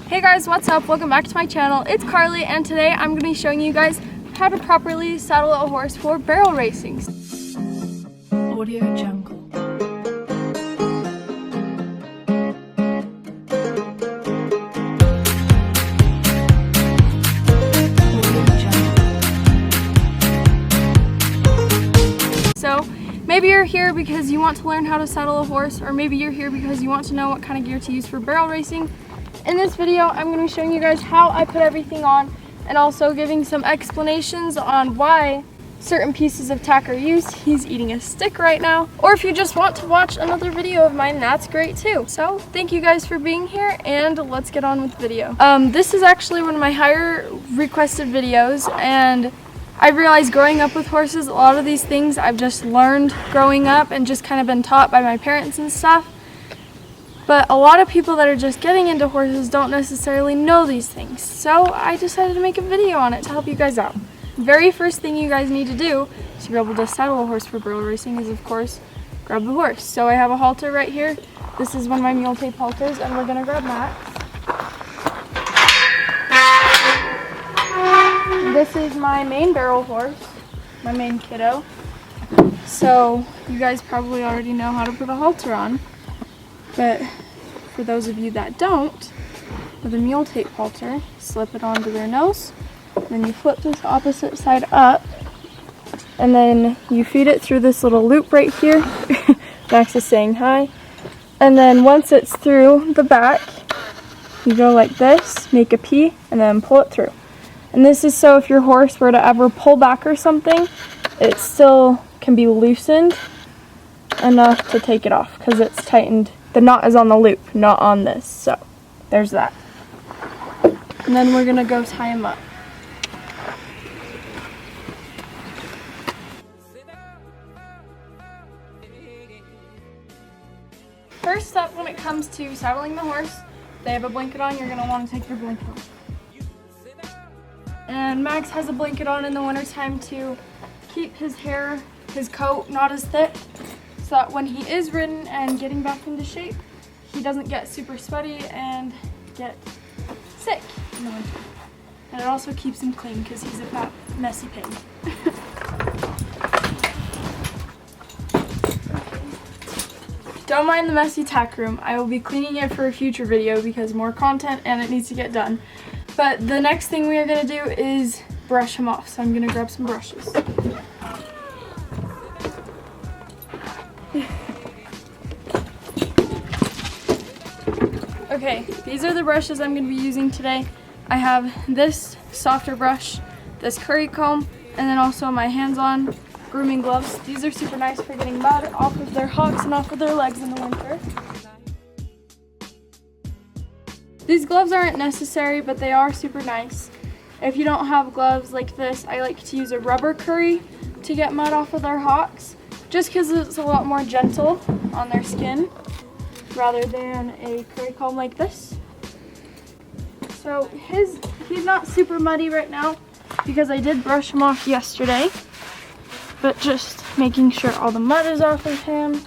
Hey guys, what's up? Welcome back to my channel. It's Carly, and today I'm going to be showing you guys how to properly saddle a horse for barrel racing. Audio Jungle. So maybe you're here because you want to learn how to saddle a horse, or maybe you're here because you want to know what kind of gear to use for barrel racing. In this video, I'm going to be showing you guys how I put everything on, and also giving some explanations on why certain pieces of tack are used. He's eating a stick right now. Or if you just want to watch another video of mine, that's great too. So thank you guys for being here, and let's get on with the video. This is actually one of my higher requested videos, and I realized growing up with horses, a lot of these things I've just learned growing up and just kind of been taught by my parents and stuff. But a lot of people that are just getting into horses don't necessarily know these things. So I decided to make a video on it to help you guys out. Very first thing you guys need to do to be able to saddle a horse for barrel racing is, of course, grab the horse. So I have a halter right here. This is one of my mule tape halters, and we're gonna grab Max. This is my main barrel horse, my main kiddo. So you guys probably already know how to put a halter on. But for those of you that don't, with a mule tape halter, slip it onto their nose, then you flip this opposite side up, and then you feed it through this little loop right here. Max is saying hi. And then once it's through the back, you go like this, make a P, and then pull it through. And this is so if your horse were to ever pull back or something, it still can be loosened enough to take it off because it's tightened. The knot is on the loop, not on this, so there's that. And then we're gonna go tie him up. First up, when it comes to saddling the horse, they have a blanket on, you're gonna wanna take your blanket off. And Max has a blanket on in the wintertime to keep his hair, his coat not as thick, so that when he is ridden and getting back into shape, he doesn't get super sweaty and get sick in the winter. And it also keeps him clean because he's a fat, messy pig. Don't mind the messy tack room. I will be cleaning it for a future video because more content and it needs to get done. But the next thing we are going to do is brush him off. So I'm going to grab some brushes. Okay, these are the brushes I'm going to be using today. I have this softer brush, this curry comb, and then also my hands-on grooming gloves. These are super nice for getting mud off of their hocks and off of their legs in the winter. These gloves aren't necessary, but they are super nice. If you don't have gloves like this, I like to use a rubber curry to get mud off of their hocks, just because it's a lot more gentle on their skin rather than a curry comb like this. So he's not super muddy right now because I did brush him off yesterday, but just making sure all the mud is off of him.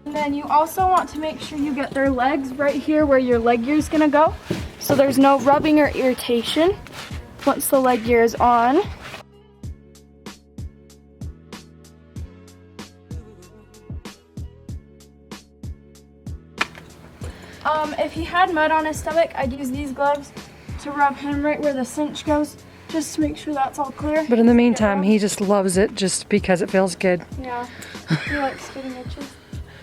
And then you also want to make sure you get their legs right here where your leg gear is going to go, so there's no rubbing or irritation once the leg gear is on. If he had mud on his stomach, I'd use these gloves to rub him right where the cinch goes, just to make sure that's all clear. But in the meantime, he just loves it just because it feels good. Yeah, he likes getting itches,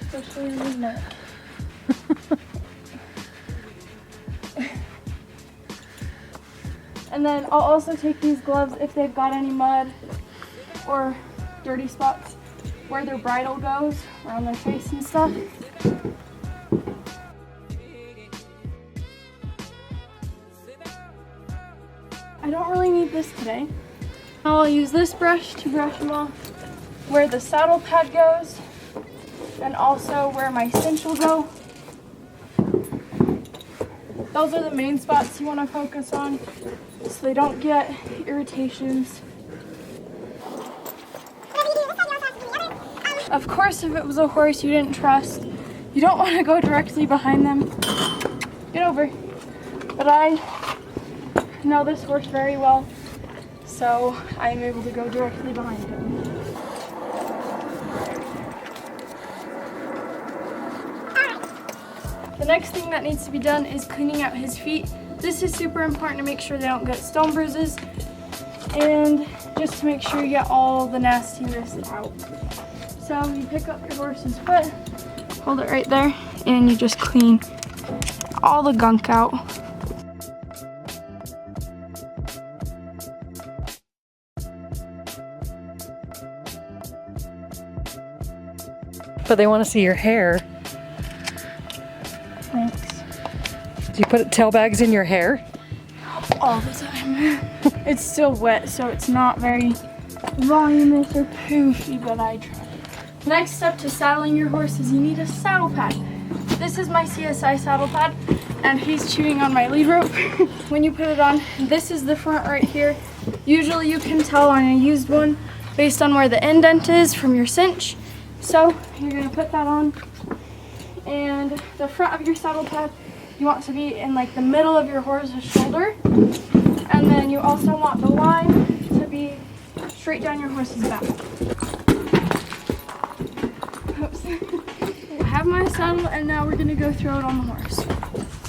especially in his neck. And then I'll also take these gloves if they've got any mud or dirty spots where their bridle goes, or on their face and stuff. I don't really need this today. I'll use this brush to brush them off where the saddle pad goes, and also where my cinch will go. Those are the main spots you want to focus on so they don't get irritations. Of course, if it was a horse you didn't trust, You don't want to go directly behind them. Get over. But I know this horse very well, so I am able to go directly behind him. The next thing that needs to be done is cleaning out his feet. This is super important to make sure they don't get stone bruises, and just to make sure you get all the nastiness out. So you pick up your horse's foot, hold it right there, and you just clean all the gunk out. But they want to see your hair. Thanks. Do you put tail bags in your hair? All the time. It's still wet, so it's not very voluminous or poofy, but I try. Next step to saddling your horse is you need a saddle pad. This is my CSI saddle pad, and he's chewing on my lead rope. When you put it on, this is the front right here. Usually you can tell on a used one based on where the indent is from your cinch. So you're gonna put that on, and the front of your saddle pad, you want to be in like the middle of your horse's shoulder, and then you also want the line to be straight down your horse's back. Oops. I have my saddle, and now we're gonna go throw it on the horse.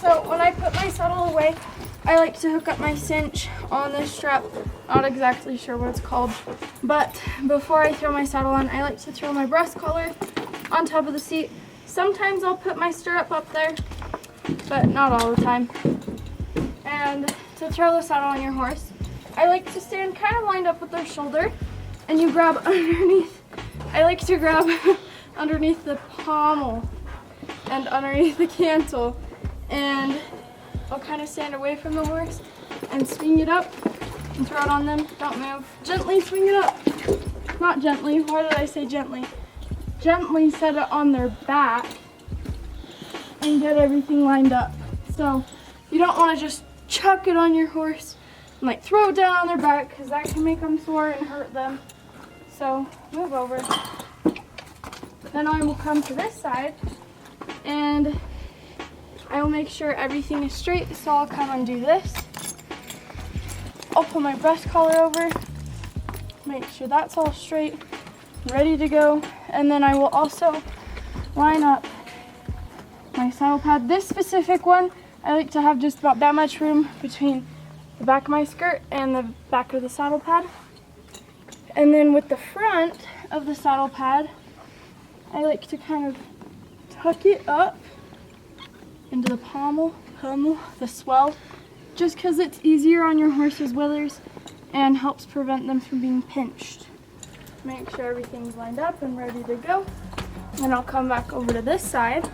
So when I put my saddle away, I like to hook up my cinch on this strap. Not exactly sure what it's called, but before I throw my saddle on, I like to throw my breast collar on top of the seat. Sometimes I'll put my stirrup up there, but not all the time. And to throw the saddle on your horse, I like to stand kind of lined up with their shoulder, and you grab underneath. I like to grab underneath the pommel and underneath the cantle, and I'll kind of stand away from the horse and swing it up and throw it on them. Don't move. Gently swing it up. Not gently. Why did I say gently? Gently set it on their back and get everything lined up. So you don't want to just chuck it on your horse and like throw it down on their back, because that can make them sore and hurt them. So move over. Then I will come to this side, and I will make sure everything is straight. So I'll come and do this. I'll pull my breast collar over, make sure that's all straight, ready to go. And then I will also line up my saddle pad. This specific one, I like to have just about that much room between the back of my skirt and the back of the saddle pad. And then with the front of the saddle pad, I like to kind of tuck it up into the pommel, the swell, just because it's easier on your horse's withers and helps prevent them from being pinched. Make sure everything's lined up and ready to go. Then I'll come back over to this side.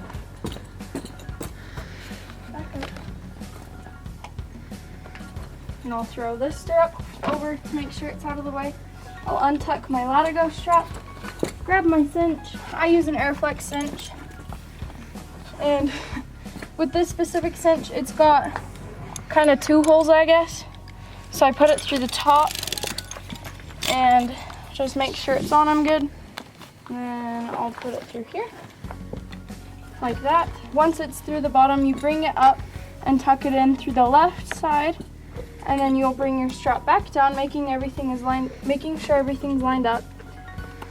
And I'll throw this stirrup over to make sure it's out of the way. I'll untuck my latigo strap, grab my cinch. I use an Airflex cinch. And with this specific cinch, it's got kind of two holes, I guess. So I put it through the top and just make sure it's on them good. And then I'll put it through here, like that. Once it's through the bottom, you bring it up and tuck it in through the left side, and then you'll bring your strap back down, making sure everything's lined up.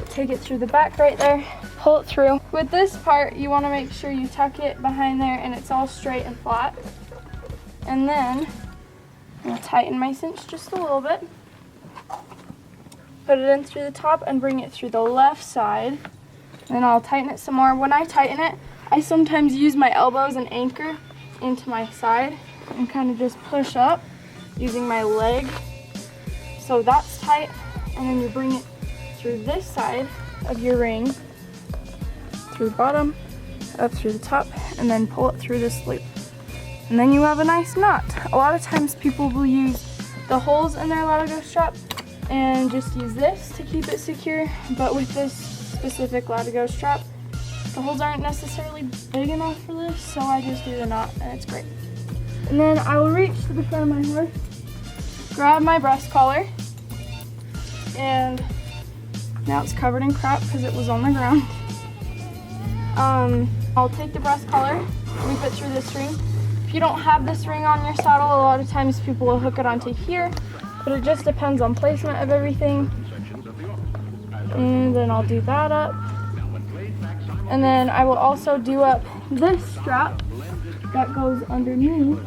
Take it through the back right there, pull it through. With this part, you want to make sure you tuck it behind there and it's all straight and flat. And then I'll tighten my cinch just a little bit. Put it in through the top and bring it through the left side. Then I'll tighten it some more. When I tighten it, I sometimes use my elbows and anchor into my side and kind of just push up using my leg. So that's tight. And then you bring it through this side of your ring, through the bottom, up through the top, and then pull it through this loop. And then you have a nice knot. A lot of times people will use the holes in their latigo strap and just use this to keep it secure, but with this specific latigo strap, the holes aren't necessarily big enough for this, so I just do the knot and it's great. And then I will reach to the front of my horse, grab my breast collar, and now it's covered in crap because it was on the ground. I'll take the breast collar, loop it through this ring. If you don't have this ring on your saddle, a lot of times people will hook it onto here, but it just depends on placement of everything. And then I'll do that up. And then I will also do up this strap that goes underneath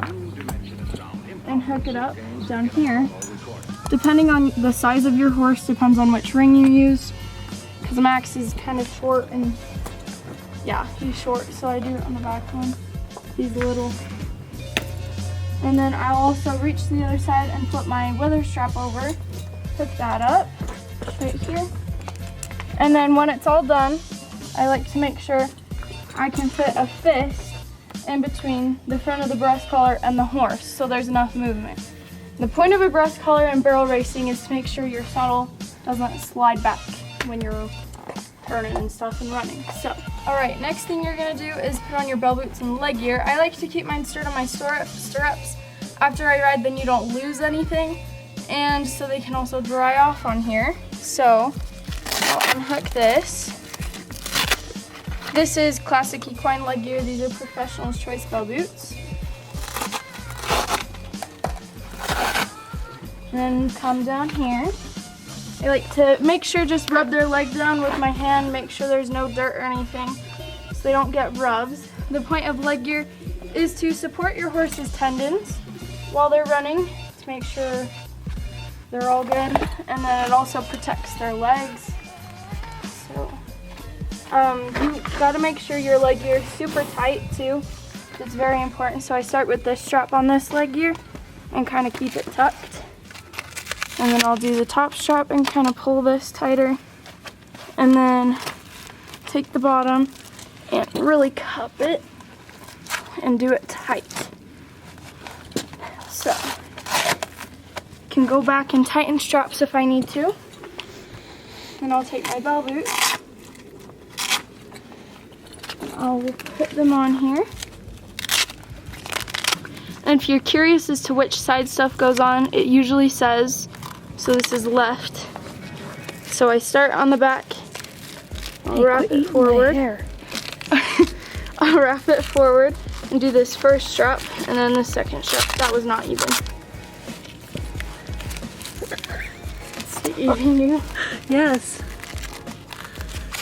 and hook it up down here. Depending on the size of your horse, depends on which ring you use. Because Max is kind of short and yeah, he's short, so I do it on the back one. These little. And then I'll also reach to the other side and flip my wither strap over, hook that up right here. And then when it's all done, I like to make sure I can fit a fist in between the front of the breast collar and the horse, so there's enough movement. The point of a breast collar in barrel racing is to make sure your saddle doesn't slide back when you're turning and stuff and running. So, all right, next thing you're gonna do is put on your bell boots and leg gear. I like to keep mine stored on my stirrups. After I ride, then you don't lose anything, and so they can also dry off on here. So I'll unhook this. This is classic equine leg gear. These are Professional's Choice bell boots. And then come down here. I like to make sure just rub their leg down with my hand, make sure there's no dirt or anything so they don't get rubs. The point of leg gear is to support your horse's tendons while they're running to make sure they're all good, and then it also protects their legs. So you gotta make sure your leg gear is super tight too. It's very important. So I start with this strap on this leg gear and kind of keep it tucked. And then I'll do the top strap and kind of pull this tighter. And then take the bottom and really cup it and do it tight. So, can go back and tighten straps if I need to. Then I'll take my bell boots. I'll put them on here. And if you're curious as to which side stuff goes on, it usually says, so this is left. So I start on the back. I'll wrap it forward. I'll wrap it forward and do this first strap and then the second strap. That was not even. It's eating you. Yes.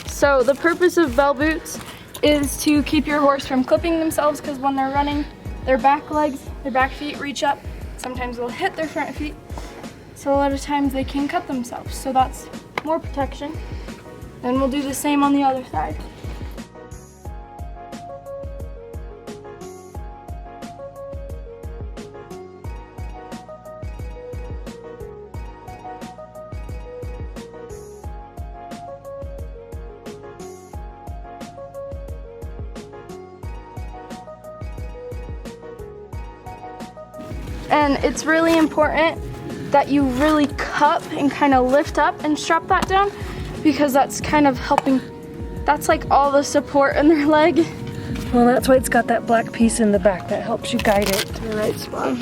So the purpose of bell boots is to keep your horse from clipping themselves, because when they're running, their back legs, their back feet reach up. Sometimes they'll hit their front feet. So a lot of times they can cut themselves. So that's more protection. And we'll do the same on the other side. And it's really important that you really cup and kind of lift up and strap that down, because that's kind of helping, that's like all the support in their leg. Well, that's why it's got that black piece in the back that helps you guide it to the right spot.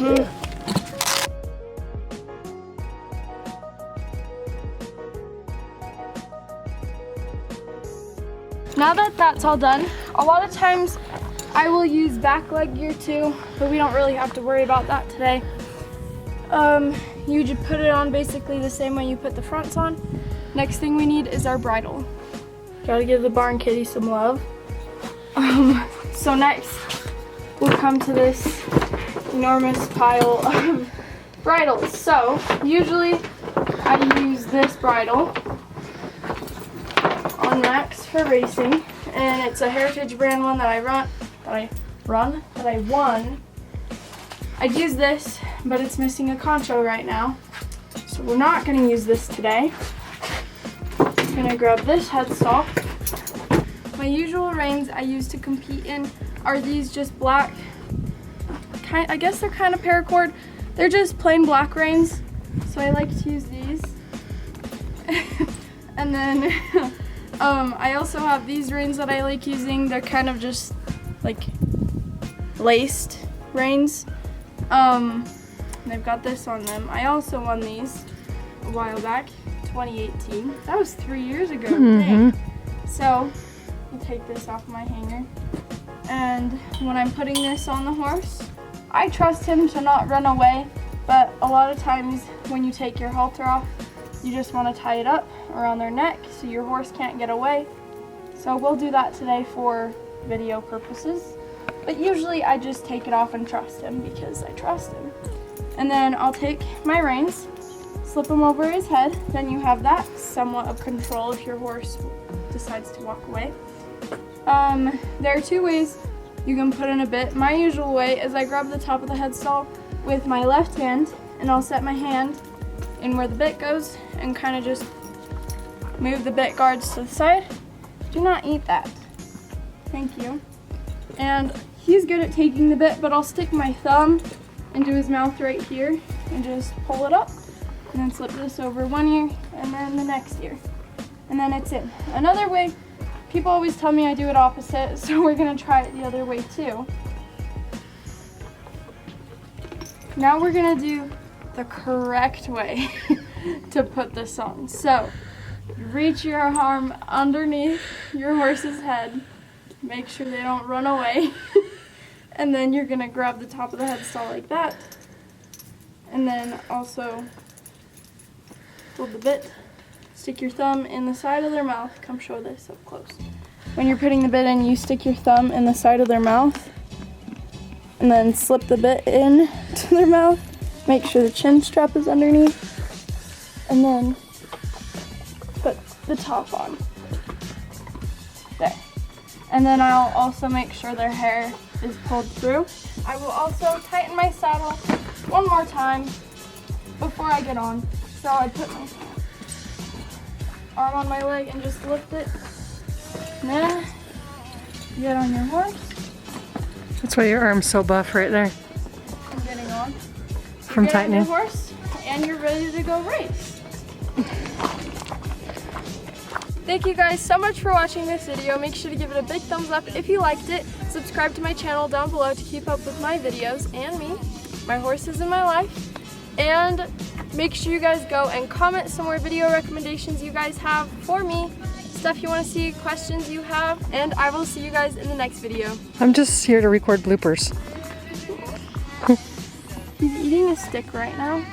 Now that that's all done, a lot of times I will use back leg gear too, but we don't really have to worry about that today. You just put it on basically the same way you put the fronts on. Next thing we need is our bridle. Gotta give the barn kitty some love. So next, we'll come to this enormous pile of bridles. So usually I use this bridle on Max for racing, and it's a Heritage brand one that I won. I'd use this, but it's missing a concho right now, so we're not going to use this today. I'm going to grab this headstock. My usual reins I use to compete in are these just black, I guess they're kind of paracord. They're just plain black reins, so I like to use these. And then I also have these reins that I like using. They're kind of just like laced reins. They've got this on them. I also won these a while back, 2018. That was 3 years ago. Dang. So I'll take this off my hanger. And when I'm putting this on the horse, I trust him to not run away, but a lot of times when you take your halter off, you just want to tie it up around their neck so your horse can't get away. So we'll do that today for video purposes. But usually I just take it off and trust him because I trust him. And then I'll take my reins, slip them over his head. Then you have that somewhat of control if your horse decides to walk away. There are two ways you can put in a bit. My usual way is I grab the top of the headstall with my left hand and I'll set my hand in where the bit goes and kind of just move the bit guards to the side. Do not eat that. Thank you. And he's good at taking the bit, but I'll stick my thumb into his mouth right here and just pull it up and then slip this over one ear and then the next ear. And then it's in. Another way, people always tell me I do it opposite, so we're gonna try it the other way too. Now we're gonna do the correct way to put this on. So, reach your arm underneath your horse's head. Make sure they don't run away. And then you're gonna grab the top of the headstall like that. And then also hold the bit. Stick your thumb in the side of their mouth. Come show this up close. When you're putting the bit in, you stick your thumb in the side of their mouth and then slip the bit in to their mouth. Make sure the chin strap is underneath and then put the top on. There. And then I'll also make sure their hair is pulled through. I will also tighten my saddle one more time before I get on. So I put my arm on my leg and just lift it. And then you get on your horse. That's why your arm's so buff right there. I'm getting on. From tightening. Your horse and you're ready to go race. Thank you guys so much for watching this video. Make sure to give it a big thumbs up if you liked it. Subscribe to my channel down below to keep up with my videos and me, my horses in my life. And make sure you guys go and comment some more video recommendations you guys have for me, stuff you want to see, questions you have, and I will see you guys in the next video. I'm just here to record bloopers. He's eating a stick right now.